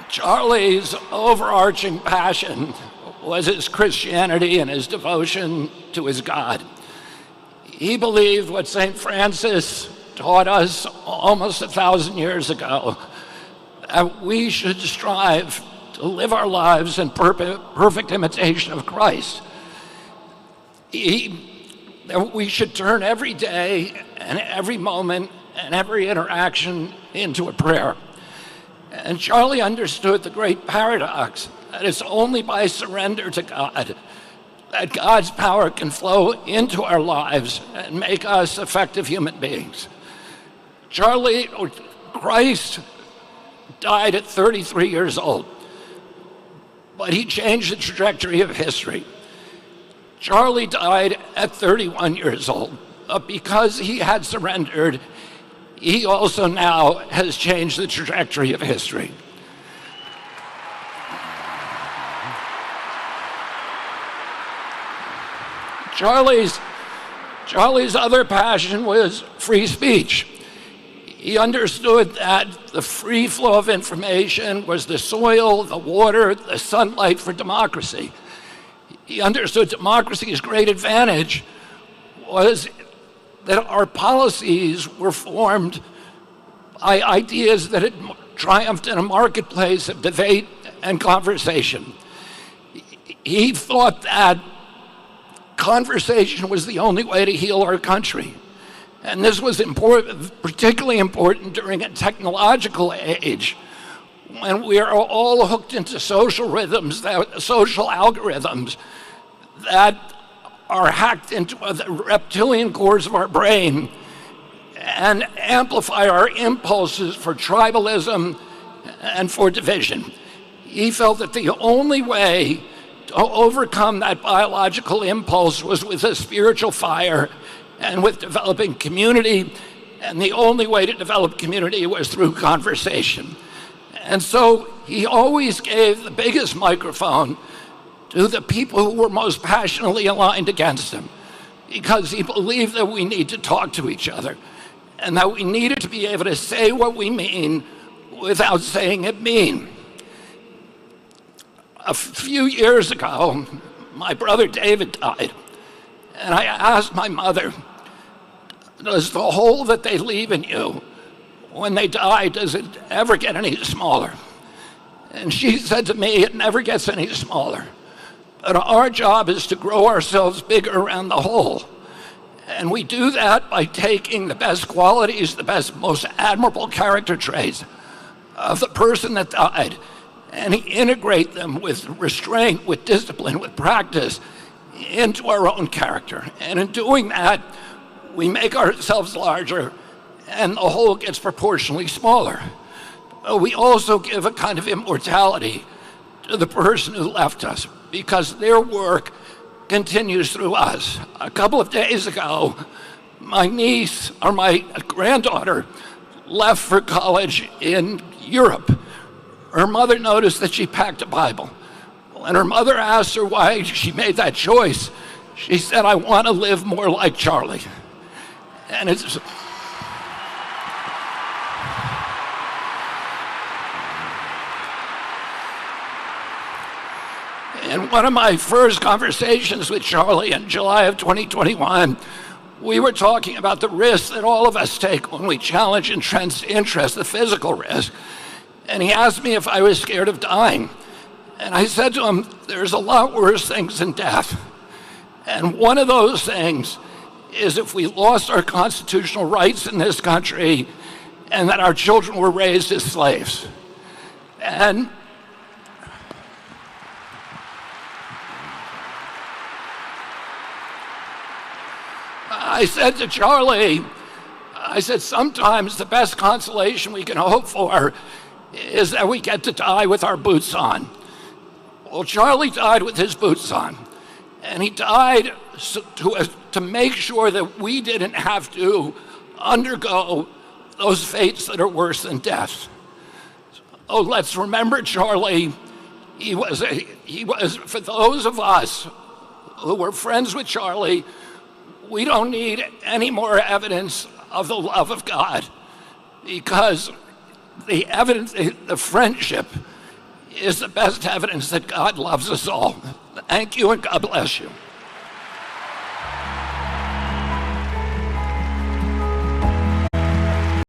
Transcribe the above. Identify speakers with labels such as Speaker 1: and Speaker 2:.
Speaker 1: Charlie's overarching passion was his Christianity and his devotion to his God. He believed what St. Francis taught us almost 1,000 years ago, that we should strive to live our lives in perfect imitation of Christ. That we should turn every day and every moment and every interaction into a prayer. And Charlie understood the great paradox that it's only by surrender to God that God's power can flow into our lives and make us effective human beings. Christ died at 33 years old, but he changed the trajectory of history. Charlie died at 31 years old, but because he had surrendered, he also now has changed the trajectory of history. Charlie's other passion was free speech. He understood that the free flow of information was the soil, the water, the sunlight for democracy. He understood democracy's great advantage was that our policies were formed by ideas that had triumphed in a marketplace of debate and conversation. He thought that conversation was the only way to heal our country. And this was particularly important during a technological age when we are all hooked into social rhythms, social algorithms that are hacked into the reptilian cores of our brain and amplify our impulses for tribalism and for division. He felt that the only way to overcome that biological impulse was with a spiritual fire and with developing community, and the only way to develop community was through conversation. And so he always gave the biggest microphone to the people who were most passionately aligned against him, because he believed that we need to talk to each other and that we needed to be able to say what we mean without saying it mean. A few years ago, my brother David died, and I asked my mother, does the hole that they leave in you when they die, does it ever get any smaller? And she said to me, it never gets any smaller. But our job is to grow ourselves bigger around the hole. And we do that by taking the best qualities, the best, most admirable character traits of the person that died, and integrate them with restraint, with discipline, with practice into our own character. And in doing that, we make ourselves larger and the whole gets proportionally smaller. But we also give a kind of immortality to the person who left us, because their work continues through us. A couple of days ago, my granddaughter left for college in Europe. Her mother noticed that she packed a Bible. When her mother asked her why she made that choice, she said, I want to live more like Charlie. And it's... In one of my first conversations with Charlie in July of 2021, we were talking about the risks that all of us take when we challenge entrenched interest, the physical risk. And he asked me if I was scared of dying. And I said to him, there's a lot worse things than death. And one of those things is if we lost our constitutional rights in this country and that our children were raised as slaves. And I said to Charlie, I said, sometimes the best consolation we can hope for is that we get to die with our boots on. Well, Charlie died with his boots on, and he died to make sure that we didn't have to undergo those fates that are worse than death. Oh, let's remember Charlie. He was, for those of us who were friends with Charlie, we don't need any more evidence of the love of God, because the evidence, the friendship is the best evidence that God loves us all. Thank you, and God bless you.